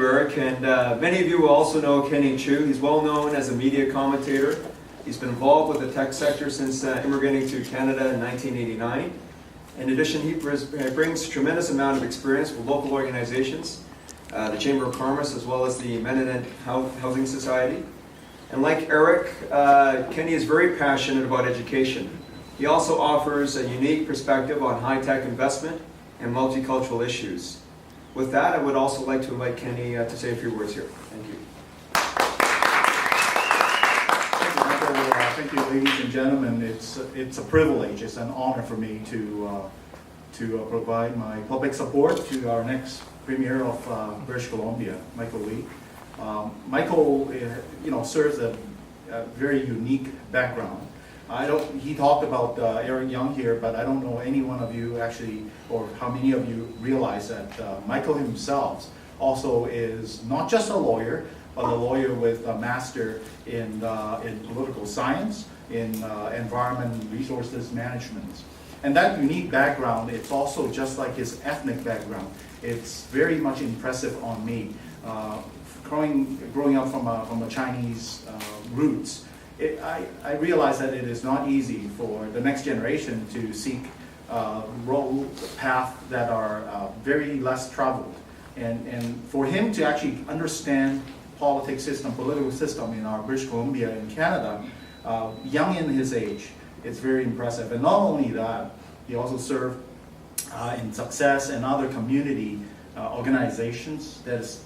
you, Eric. And many of you will also know Kenny Chu. He's well known as a media commentator. He's been involved with the tech sector since immigrating to Canada in 1989. In addition, he brings a tremendous amount of experience with local organizations, the Chamber of Commerce, as well as the Mennonite Housing Society. And like Eric, Kenny is very passionate about education. He also offers a unique perspective on high-tech investment and multicultural issues. With that, I would also like to invite Kenny to say a few words here. Thank you. Thank you, Michael. Thank you, ladies and gentlemen. It's a privilege, it's an honor for me to provide my public support to our next Premier of British Columbia, Michael Lee. Michael, serves a very unique background. He talked about Eric Young here, but I don't know any one of you actually, or how many of you realize that Michael himself also is not just a lawyer, but a lawyer with a master in political science, in environment and resources management. And that unique background, it's also just like his ethnic background. It's very much impressive on me. Growing up from a Chinese roots, I realize that it is not easy for the next generation to seek road paths that are very less traveled. And for him to actually understand political system in our British Columbia and Canada, young in his age, it's very impressive. And not only that, he also served in Success and other community organizations that is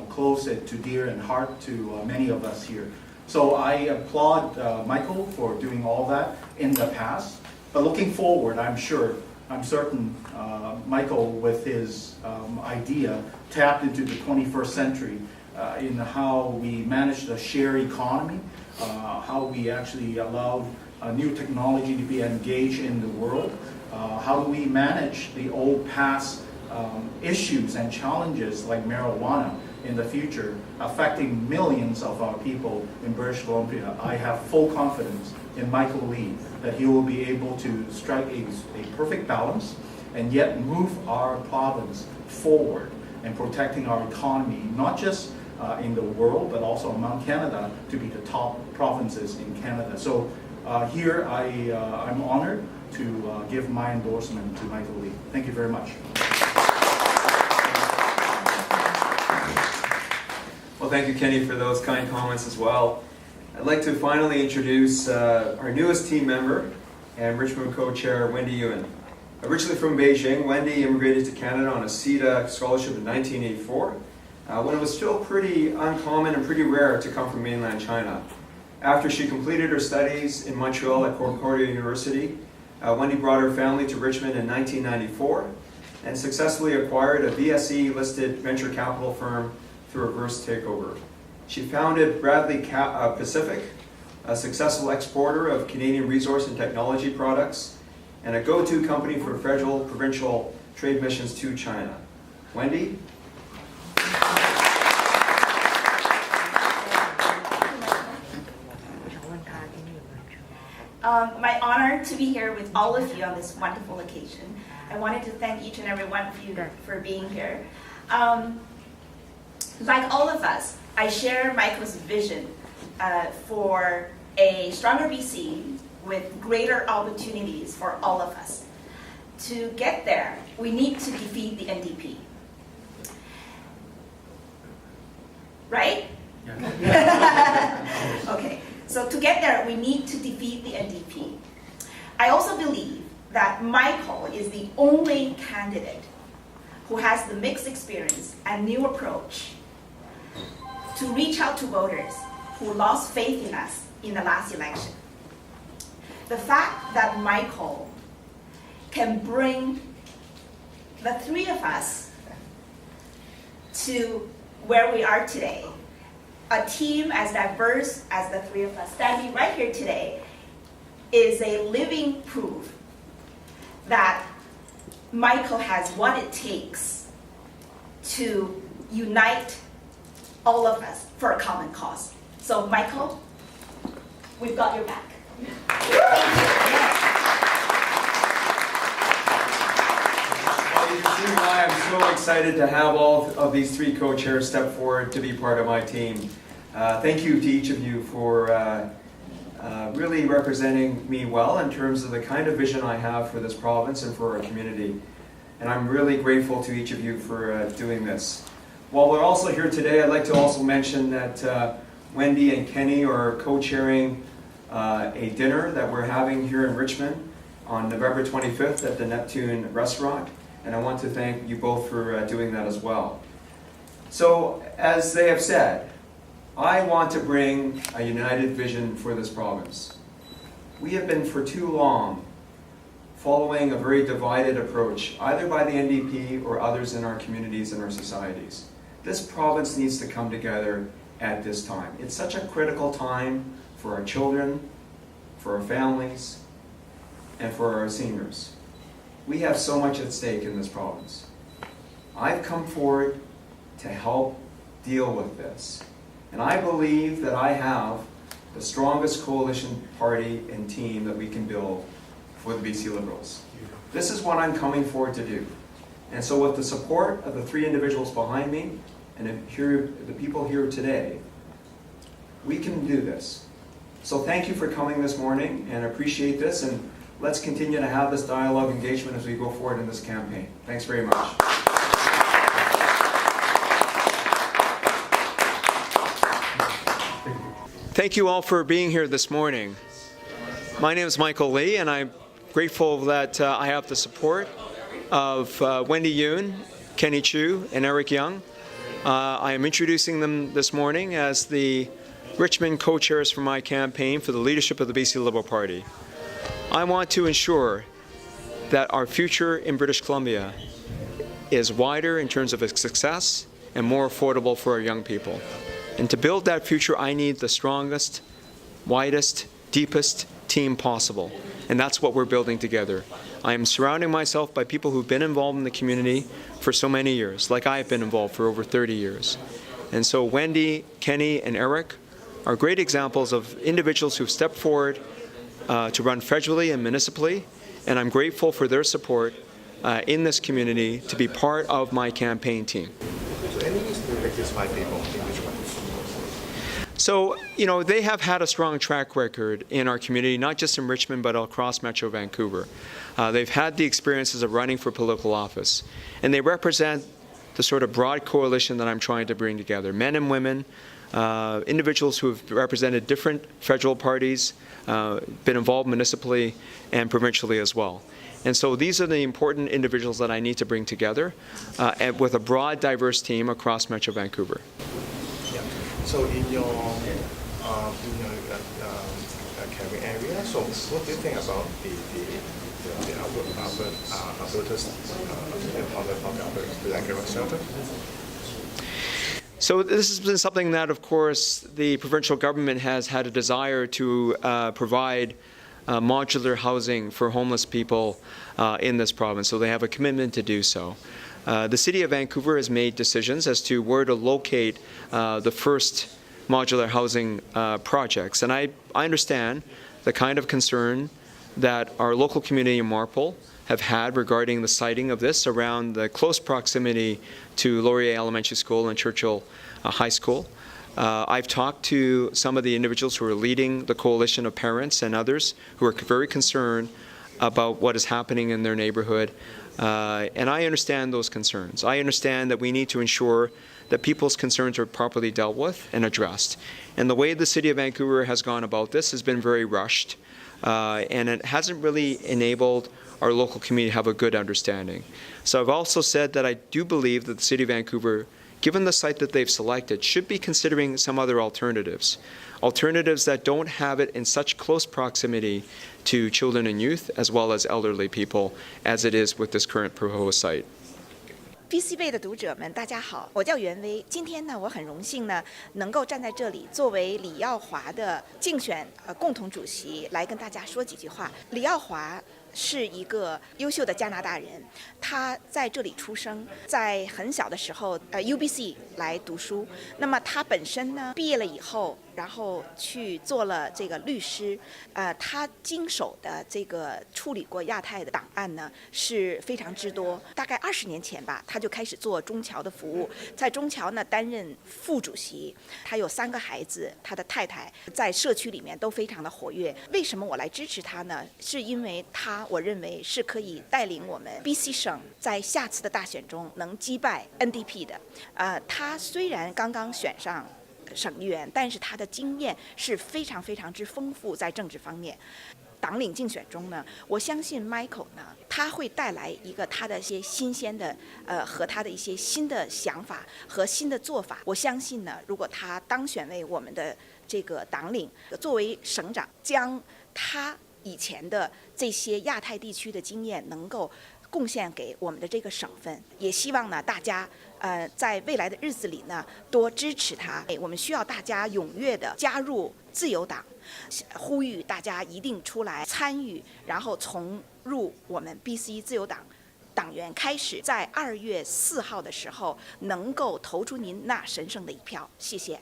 close to dear and heart to many of us here. So I applaud Michael for doing all that in the past. But looking forward, I'm certain Michael, with his idea, tapped into the 21st century in how we manage the shared economy, how we actually allowed new technology to be engaged in the world, how do we manage the old past issues and challenges like marijuana in the future, affecting millions of our people in British Columbia. I have full confidence in Michael Lee that he will be able to strike a perfect balance and yet move our province forward and protecting our economy, not just in the world, but also among Canada, to be the top provinces in Canada. So here I'm honored to give my endorsement to Michael Lee. Thank you very much. Well, thank you, Kenny, for those kind comments as well. I'd like to finally introduce our newest team member and Richmond co-chair, Wendy Ewan. Originally from Beijing, Wendy immigrated to Canada on a CETA scholarship in 1984, when it was still pretty uncommon and pretty rare to come from mainland China. After she completed her studies in Montreal at Concordia University, Wendy brought her family to Richmond in 1994 and successfully acquired a BSE-listed venture capital firm through reverse takeover. She founded Bradley Pacific, a successful exporter of Canadian resource and technology products, and a go-to company for federal, provincial trade missions to China. Wendy? My honor to be here with all of you on this wonderful occasion. I wanted to thank each and every one of you for being here. Like all of us, I share Michael's vision for a stronger BC with greater opportunities for all of us. To get there, we need to defeat the NDP. Right? Yeah. Okay, so to get there, we need to defeat the NDP. I also believe that Michael is the only candidate who has the mixed experience and new approach to reach out to voters who lost faith in us in the last election. The fact that Michael can bring the three of us to where we are today, a team as diverse as the three of us standing right here today, is a living proof that Michael has what it takes to unite all of us for a common cause. So Michael, we've got your back. Well, you can see why I'm so excited to have all of these three co-chairs step forward to be part of my team. Thank you to each of you for really representing me well in terms of the kind of vision I have for this province and for our community. And I'm really grateful to each of you for doing this. While we're also here today, I'd like to also mention that Wendy and Kenny are co-chairing a dinner that we're having here in Richmond on November 25th at the Neptune restaurant. And I want to thank you both for doing that as well. So, as they have said, I want to bring a united vision for this province. We have been for too long following a very divided approach, either by the NDP or others in our communities and our societies. This province needs to come together at this time. It's such a critical time for our children, for our families, and for our seniors. We have so much at stake in this province. I've come forward to help deal with this. And I believe that I have the strongest coalition party and team that we can build for the BC Liberals. This is what I'm coming forward to do. And so with the support of the three individuals behind me and the people here today, we can do this. So thank you for coming this morning and appreciate this, and let's continue to have this dialogue engagement as we go forward in this campaign. Thanks very much. Thank you all for being here this morning. My name is Michael Lee, and I'm grateful that I have the support of Wendy Yoon, Kenny Chu, and Eric Young. I am introducing them this morning as the Richmond co-chairs for my campaign for the leadership of the BC Liberal Party. I want to ensure that our future in British Columbia is wider in terms of its success and more affordable for our young people. And to build that future, I need the strongest, widest, deepest team possible. And that's what we're building together. I am surrounding myself by people who've been involved in the community for so many years, like I've been involved for over 30 years. And so Wendy, Kenny, and Eric are great examples of individuals who've stepped forward to run federally and municipally, and I'm grateful for their support in this community to be part of my campaign team. So any reason to pick these five people in which one? So, you know, they have had a strong track record in our community, not just in Richmond, but across Metro Vancouver. They've had the experiences of running for political office, and they represent the sort of broad coalition that I'm trying to bring together. Men and women, individuals who have represented different federal parties, been involved municipally and provincially as well. And so these are the important individuals that I need to bring together and with a broad, diverse team across Metro Vancouver. Yeah. So in your campaign area, so what do you think about the Alberta's the Alberta shelter? So this has been something that, of course, the provincial government has had a desire to provide modular housing for homeless people in this province, so they have a commitment to do so. The City of Vancouver has made decisions as to where to locate the first modular housing projects, and I understand the kind of concern that our local community in Marpole have had regarding the siting of this around the close proximity to Laurier Elementary School and Churchill High School. I've talked to some of the individuals who are leading the coalition of parents and others who are very concerned about what is happening in their neighborhood, and I understand those concerns. I understand that we need to ensure that people's concerns are properly dealt with and addressed. And the way the City of Vancouver has gone about this has been very rushed, and it hasn't really enabled our local community to have a good understanding. So I've also said that I do believe that the City of Vancouver, given the site that they've selected, should be considering some other alternatives. Alternatives that don't have it in such close proximity to children and youth as well as elderly people as it is with this current proposed site. BC 贝的读者们，大家好，我叫袁薇。今天呢，我很荣幸呢，能够站在这里，作为李耀华的竞选共同主席，来跟大家说几句话。李耀华是一个优秀的加拿大人，他在这里出生，在很小的时候UBC 来读书。那么他本身呢，毕业了以后，然后去做了这个律师。他经手的这个处理过亚太的档案呢是非常之多。大概20年前吧，他就开始做中侨的服务，在中侨呢担任副主席。他有3个孩子，他的太太在社区里面都非常的活跃。为什么我来支持他呢？是因为我认为是可以带领我们 BC 省在下次的大选中能击败 NDP 的。他虽然刚刚选上省议员，但是他的经验是非常非常之丰富，在政治方面。党领竞选中呢，我相信 Michael 呢，他会带来一个他的一些新鲜的和他的一些新的想法和新的做法。我相信呢，如果他当选为我们的这个党领，作为省长，将他以前的这些亚太地区的经验能够贡献给我们的这个省份。也希望呢，大家在未来的日子里呢，多支持他。我们需要大家踊跃的加入自由党，呼吁大家一定出来参与，然后从入我们 BC 自由党党员开始，在2月4号的时候能够投出您那神圣的一票。谢谢。